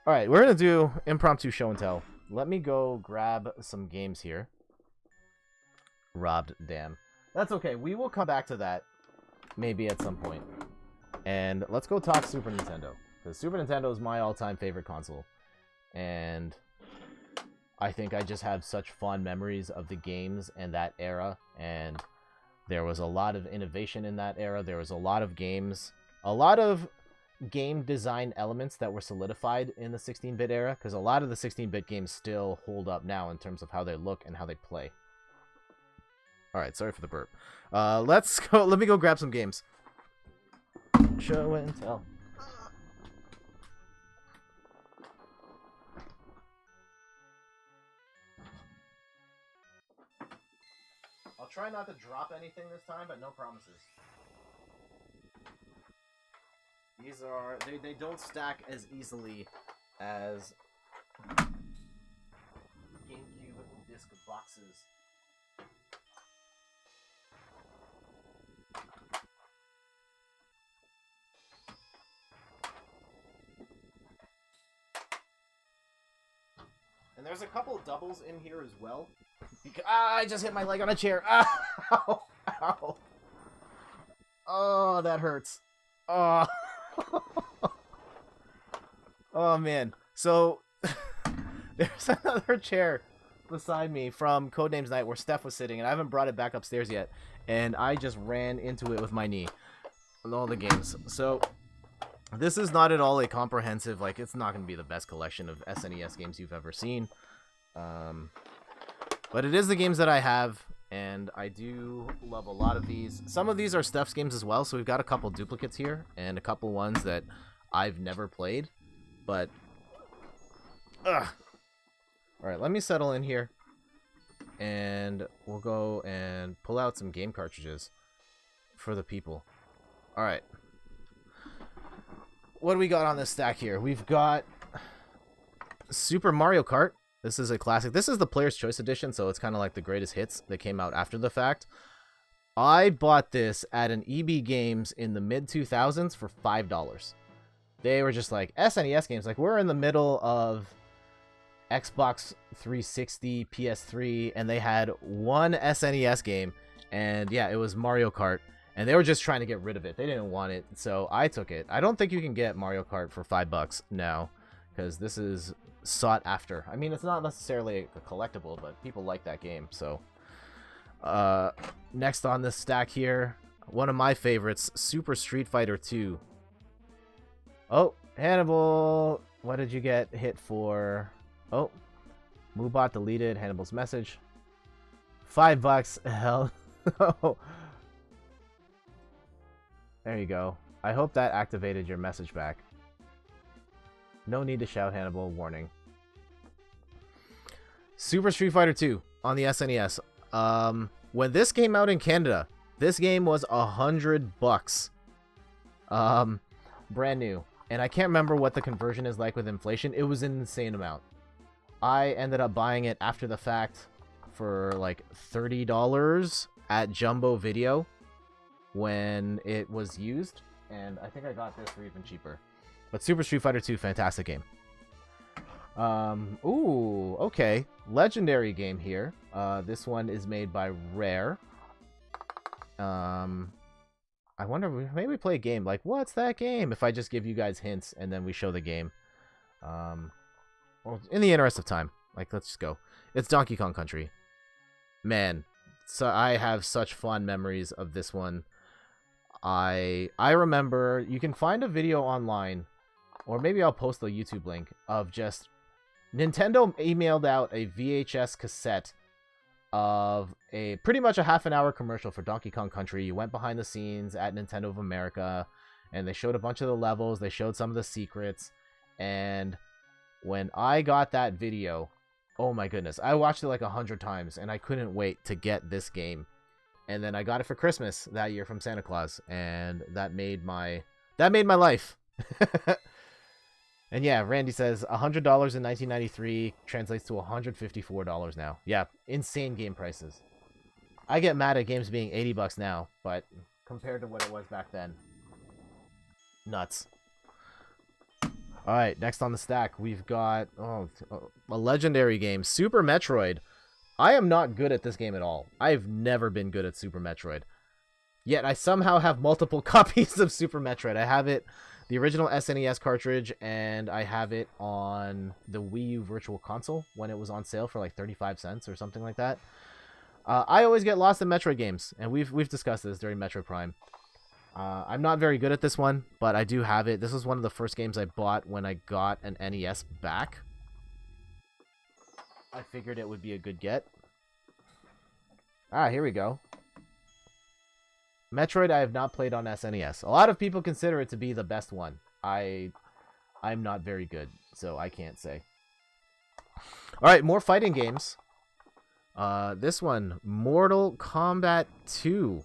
All right, we're gonna do impromptu show and tell. Let me go grab some games here. Robbed, damn. That's okay. We will come back to that maybe at some point. And let's go talk Super Nintendo, because Super Nintendo is my all-time favorite console, and I think I just have such fond memories of the games and that era. And there was a lot of innovation in that era. There was a lot of games, a lot of game design elements that were solidified in the 16-bit era, because a lot of the 16-bit games still hold up now in terms of how they look and how they play. All right, sorry for the burp. Let's go. Let me go grab some games. Show and tell. I'll try not to drop anything this time, but no promises. These are they don't stack as easily as GameCube disc boxes. And there's a couple doubles in here as well. Because, I just hit my leg on a chair. Ow! Ow! Oh, that hurts. Oh. Oh, man. So, there's another chair beside me from Codenames Night where Steph was sitting, and I haven't brought it back upstairs yet. And I just ran into it with my knee. With all the games. So, this is not at all a comprehensive, like, it's not going to be the best collection of SNES games you've ever seen. But it is the games that I have, and I do love a lot of these. Some of these are Steph's games as well, so we've got a couple duplicates here, and a couple ones that I've never played, but... Alright, let me settle in here, and we'll go and pull out some game cartridges for the people. Alright. What do we got on this stack here? We've got Super Mario Kart. This is a classic. This is the Player's Choice Edition, so it's kind of like the greatest hits that came out after the fact. I bought this at an EB Games in the mid-2000s for $5. They were just like, SNES games. Like, we're in the middle of Xbox 360, PS3, and they had one SNES game, and yeah, it was Mario Kart. And they were just trying to get rid of it. They didn't want it, so I took it. I don't think you can get Mario Kart for $5 now, because this is sought after. I mean, it's not necessarily a collectible, but people like that game, so. Next on this stack here, one of my favorites, Super Street Fighter 2. Oh, Hannibal, what did you get hit for? Oh, Moobot deleted Hannibal's message. $5, hell no. There you go. I hope that activated your message back. No need to shout, Hannibal. Warning. Super Street Fighter 2 on the SNES. When this came out in Canada, this game was $100. Brand new. And I can't remember what the conversion is like with inflation. It was an insane amount. I ended up buying it after the fact for like $30 at Jumbo Video when it was used, and I think I got this for even cheaper. But Super Street Fighter 2, fantastic game. Ooh, okay. Legendary game here. This one is made by Rare. I wonder, maybe we play a game like, what's that game? If I just give you guys hints and then we show the game. Well, in the interest of time, like, let's just go. It's Donkey Kong Country. Man, so I have such fond memories of this one. I remember, you can find a video online, or maybe I'll post the YouTube link, of just Nintendo emailed out a VHS cassette of a pretty much a half-an-hour commercial for Donkey Kong Country. You went behind the scenes at Nintendo of America, and they showed a bunch of the levels, they showed some of the secrets, and when I got that video, oh my goodness, I watched it like 100 times, and I couldn't wait to get this game. And then I got it for Christmas that year from Santa Claus, and that made my life. And yeah, Randy says $100 in 1993 translates to $154 now. Yeah, insane game prices. I get mad at games being $80 now, but compared to what it was back then, nuts. All right, next on the stack, we've got a legendary game, Super Metroid. I am not good at this game at all. I've never been good at Super Metroid. Yet I somehow have multiple copies of Super Metroid. I have it, the original SNES cartridge, and I have it on the Wii U Virtual Console when it was on sale for like 35 cents or something like that. I always get lost in Metroid games, and we've discussed this during Metroid Prime. I'm not very good at this one, but I do have it. This was one of the first games I bought when I got an NES back. I figured it would be a good get. Here we go. Metroid I have not played on SNES. A lot of people consider it to be the best one. I'm not very good, so I can't say. Alright, more fighting games. This one, Mortal Kombat 2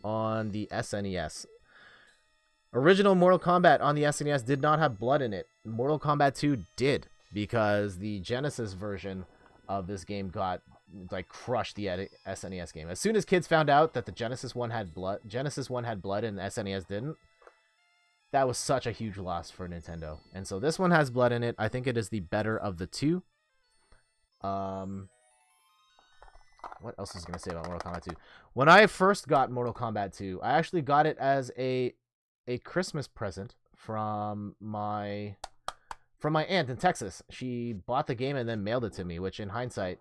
on the SNES. Original Mortal Kombat on the SNES did not have blood in it. Mortal Kombat 2 did, because the Genesis version of this game got crushed the SNES game. As soon as kids found out that the Genesis one had blood and the SNES didn't, that was such a huge loss for Nintendo. And so this one has blood in it. I think it is the better of the two. What else is going to say about Mortal Kombat 2? When I first got Mortal Kombat 2, I actually got it as a Christmas present from my aunt in Texas. She bought the game and then mailed it to me, which in hindsight,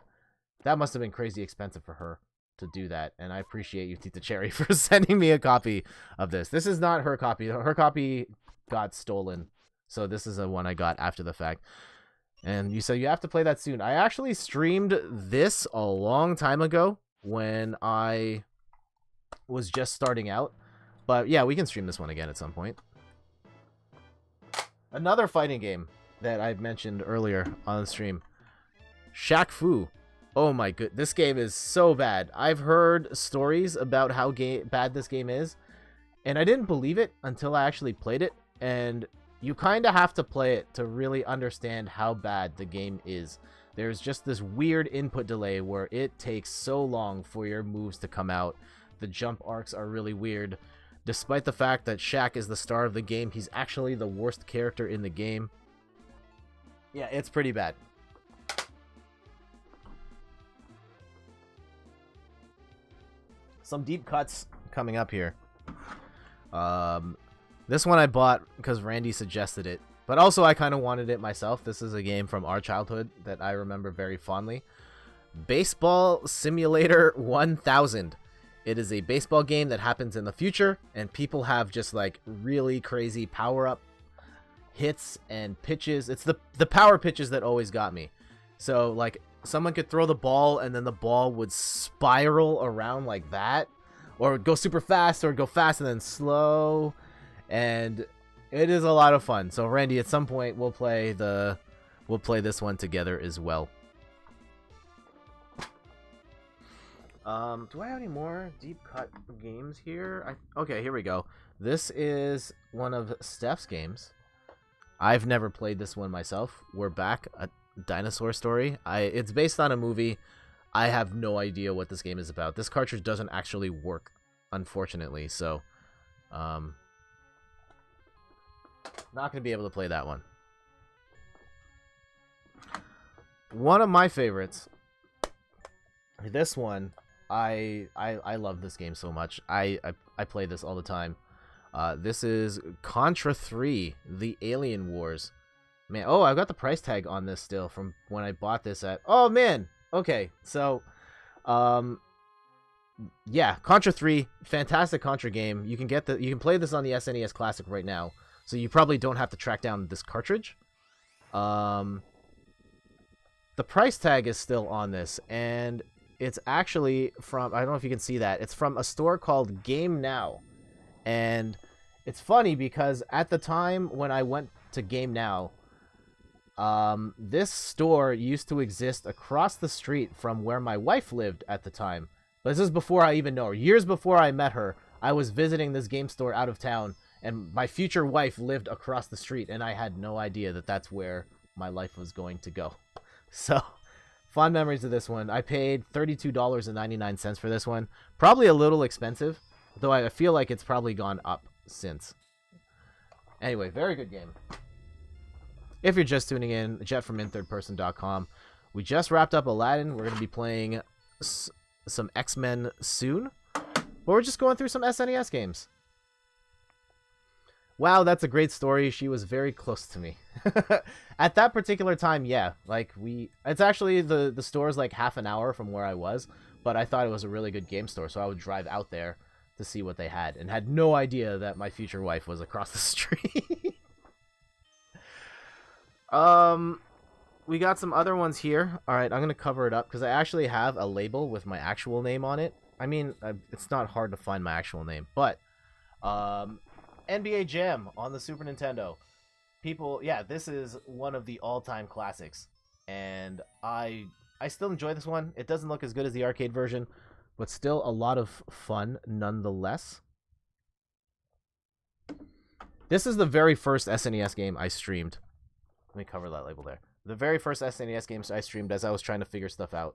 that must have been crazy expensive for her to do that. And I appreciate you, Tita Cherry, for sending me a copy of this. This is not her copy. Her copy got stolen. So this is the one I got after the fact. And you said you have to play that soon. I actually streamed this a long time ago when I was just starting out. But yeah, we can stream this one again at some point. Another fighting game that I've mentioned earlier on the stream. Shaq Fu. Oh my god, this game is so bad. I've heard stories about how bad this game is, and I didn't believe it until I actually played it, and you kind of have to play it to really understand how bad the game is. There's just this weird input delay where it takes so long for your moves to come out. The jump arcs are really weird. Despite the fact that Shaq is the star of the game, he's actually the worst character in the game. Yeah, it's pretty bad. Some deep cuts coming up here. This one I bought because Randy suggested it, but also I kind of wanted it myself. This is a game from our childhood that I remember very fondly. Baseball Simulator 1000. It is a baseball game that happens in the future, and people have just like really crazy power-up hits and pitches. It's the power pitches that always got me. So like someone could throw the ball and then the ball would spiral around like that, or go super fast, or go fast and then slow, and it is a lot of fun. So Randy, at some point we'll play this one together as well. Do I have any more deep cut games here? Okay, here we go. This is one of Steph's games. I've never played this one myself. We're Back, a dinosaur story. It's based on a movie. I have no idea what this game is about. This cartridge doesn't actually work, unfortunately, so not gonna be able to play that one. One of my favorites. This one, I love this game so much. I play this all the time. This is Contra 3, The Alien Wars. Man, oh, I've got the price tag on this still from when I bought this at... Oh, man! Okay, so... yeah, Contra 3, fantastic Contra game. You can play this on the SNES Classic right now, so you probably don't have to track down this cartridge. The price tag is still on this, and it's actually from... I don't know if you can see that. It's from a store called Game Now. And it's funny because at the time when I went to Game Now, this store used to exist across the street from where my wife lived at the time. But this is before I even know her. Years before I met her, I was visiting this game store out of town, and my future wife lived across the street, and I had no idea that that's where my life was going to go. So, fond memories of this one. I paid $32.99 for this one. Probably a little expensive, though I feel like it's probably gone up since. Anyway, very good game. If you're just tuning in, Jet from inthirdperson.com. We just wrapped up Aladdin. We're going to be playing some X-Men soon. But we're just going through some SNES games. Wow, that's a great story. She was very close to me. At that particular time, yeah. Like, it's actually, the store's like half an hour from where I was. But I thought it was a really good game store, so I would drive out there to see what they had. And had no idea that my future wife was across the street. We got some other ones here. Alright, I'm going to cover it up, because I actually have a label with my actual name on it. I mean, it's not hard to find my actual name, but, NBA Jam on the Super Nintendo. People, yeah, this is one of the all-time classics, and I still enjoy this one. It doesn't look as good as the arcade version, but still a lot of fun nonetheless. This is the very first SNES game I streamed. Let me cover that label there. The very first SNES games I streamed as I was trying to figure stuff out.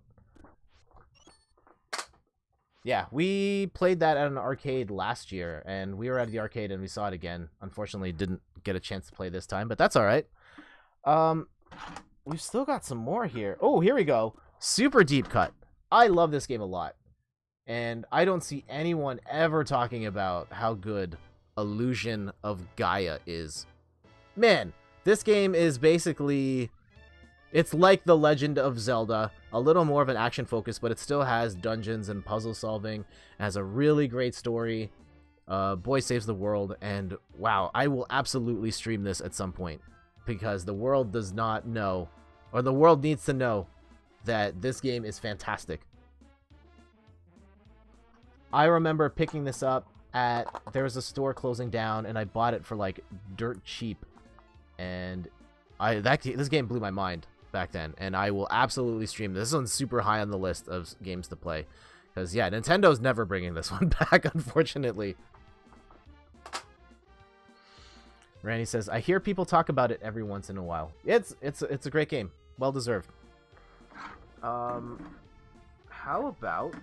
Yeah, we played that at an arcade last year, and we were at the arcade and we saw it again. Unfortunately, didn't get a chance to play this time, but that's all right. We've still got some more here. Oh, here we go. Super Deep Cut. I love this game a lot, and I don't see anyone ever talking about how good Illusion of Gaia is. Man, this game is basically... It's like The Legend of Zelda, a little more of an action focus, but it still has dungeons and puzzle solving. It has a really great story. Boy Saves the World, and wow, I will absolutely stream this at some point, because the world does not know, or the world needs to know, that this game is fantastic. I remember picking this up there was a store closing down, and I bought it for like dirt cheap, and this game blew my mind back then, and I will absolutely stream this. This one's super high on the list of games to play, because yeah, Nintendo's never bringing this one back, unfortunately. Randy says, I hear people talk about it every once in a while. It's a great game, well deserved. How about,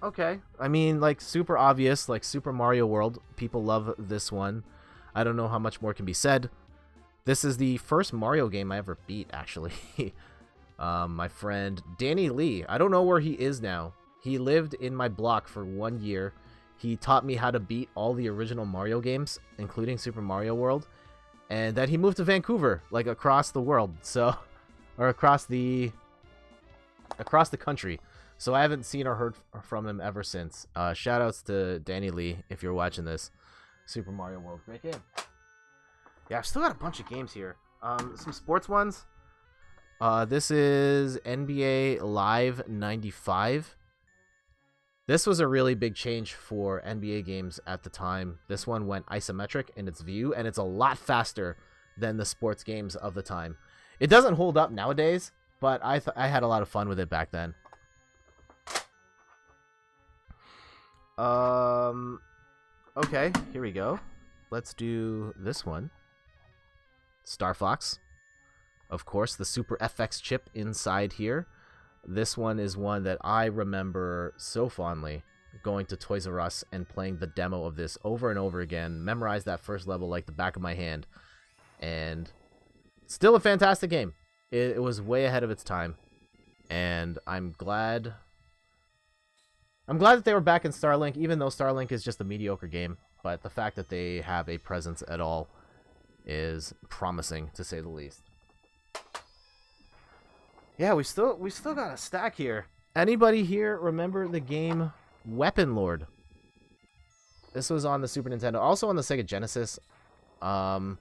okay, I mean, like, super obvious, like Super Mario World. People love this one. I don't know how much more can be said. This is the first Mario game I ever beat, actually. My friend Danny Lee, I don't know where he is now. He lived in my block for 1 year. He taught me how to beat all the original Mario games, including Super Mario World. And then he moved to Vancouver, like across the world, so, or across the country. So I haven't seen or heard from him ever since. Shoutouts to Danny Lee if you're watching this. Super Mario World, great game. Yeah, I've still got a bunch of games here. Some sports ones. This is NBA Live 95. This was a really big change for NBA games at the time. This one went isometric in its view, and it's a lot faster than the sports games of the time. It doesn't hold up nowadays, but I had a lot of fun with it back then. Okay, here we go. Let's do this one. Star Fox. Of course, the Super FX chip inside here. This one is one that I remember so fondly, going to Toys R Us and playing the demo of this over and over again, memorized that first level like the back of my hand, and still a fantastic game. It was way ahead of its time, and I'm glad that they were back in Starlink, even though Starlink is just a mediocre game, but the fact that they have a presence at all is promising, to say the least. Yeah, we still got a stack here. Anybody here remember the game Weapon Lord? This was on the Super Nintendo, also on the Sega Genesis. I'm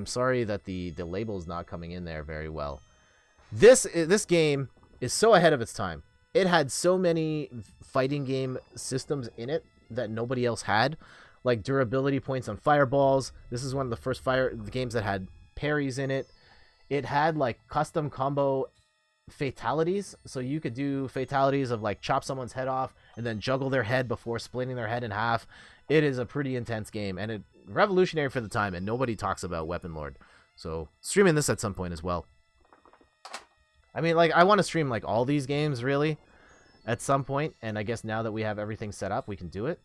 sorry that the label's not coming in there very well. This game is so ahead of its time. It had so many fighting game systems in it that nobody else had, like durability points on fireballs. This is one of the first games that had parries in it. It had like custom combo fatalities, so you could do fatalities of like chop someone's head off and then juggle their head before splitting their head in half. It is a pretty intense game, and it revolutionary for the time, and nobody talks about Weapon Lord. So streaming this at some point as well. I mean, like, I want to stream like all these games really at some point, and I guess now that we have everything set up, we can do it.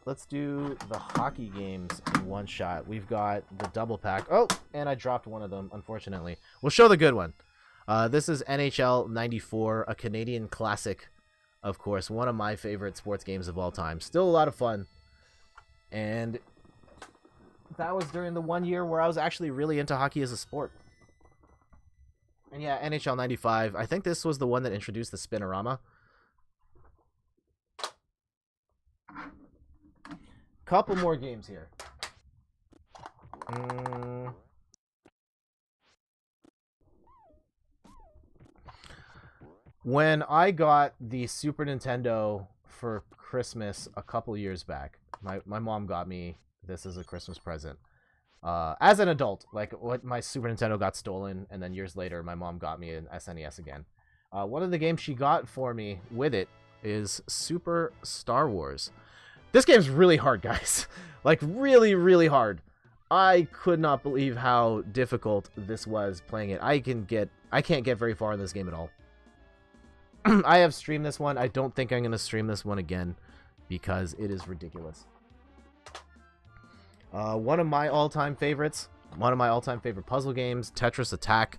let's do the hockey games in one shot. We've got the double pack. Oh, and I dropped one of them, unfortunately. We'll show the good one. This is NHL 94, a Canadian classic, of course. One of my favorite sports games of all time. Still a lot of fun. And that was during the 1 year where I was actually really into hockey as a sport. And yeah, NHL 95. I think this was the one that introduced the Spinorama. Couple more games here. When I got the Super Nintendo for Christmas a couple years back, my mom got me this as a Christmas present. As an adult, like what my Super Nintendo got stolen, and then years later, my mom got me an SNES again. One of the games she got for me with it is Super Star Wars. This game's really hard, guys. Like, really, really hard. I could not believe how difficult this was playing it. I can't get very far in this game at all. I have streamed this one. I don't think I'm going to stream this one again because it is ridiculous. One of my all-time favorites, one of my all-time favorite puzzle games, Tetris Attack,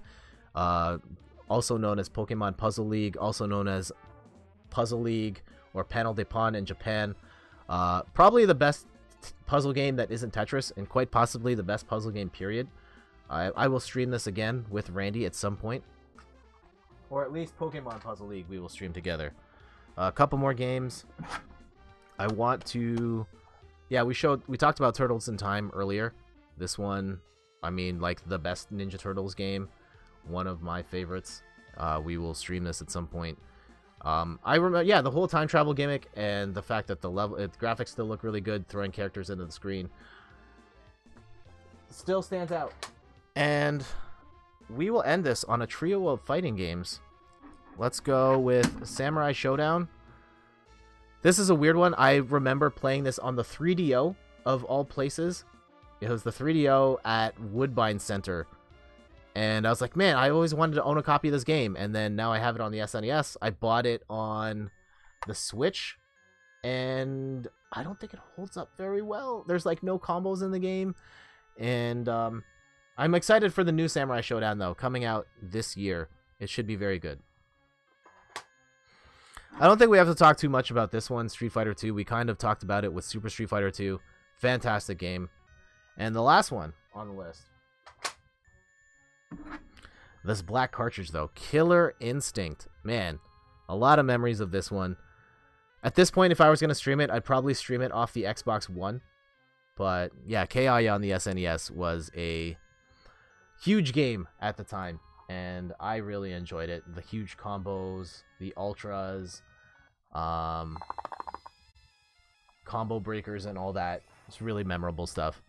also known as Pokemon Puzzle League, also known as Puzzle League or Panel de Pon in Japan. Probably the best puzzle game that isn't Tetris, and quite possibly the best puzzle game, period. I will stream this again with Randy at some point. Or at least Pokemon Puzzle League we will stream together. A couple more games. I want to... Yeah, we talked about Turtles in Time earlier. This one, I mean, like the best Ninja Turtles game. One of my favorites. We will stream this at some point. I remember, yeah, the whole time travel gimmick and the fact that the graphics still look really good, throwing characters into the screen, still stands out. And we will end this on a trio of fighting games. Let's go with Samurai Showdown. This is a weird one. I remember playing this on the 3DO of all places. It was the 3DO at Woodbine Center. And I was like, man, I always wanted to own a copy of this game. And then now I have it on the SNES. I bought it on the Switch. And I don't think it holds up very well. There's like no combos in the game. And I'm excited for the new Samurai Showdown, though, coming out this year. It should be very good. I don't think we have to talk too much about this one, Street Fighter 2. We kind of talked about it with Super Street Fighter 2. Fantastic game. And the last one on the list. This black cartridge, though. Killer Instinct. Man, a lot of memories of this one. At this point, if I was going to stream it, I'd probably stream it off the Xbox One. But, yeah, KI on the SNES was a huge game at the time. And I really enjoyed it. The huge combos, the ultras, combo breakers, and all that. It's really memorable stuff.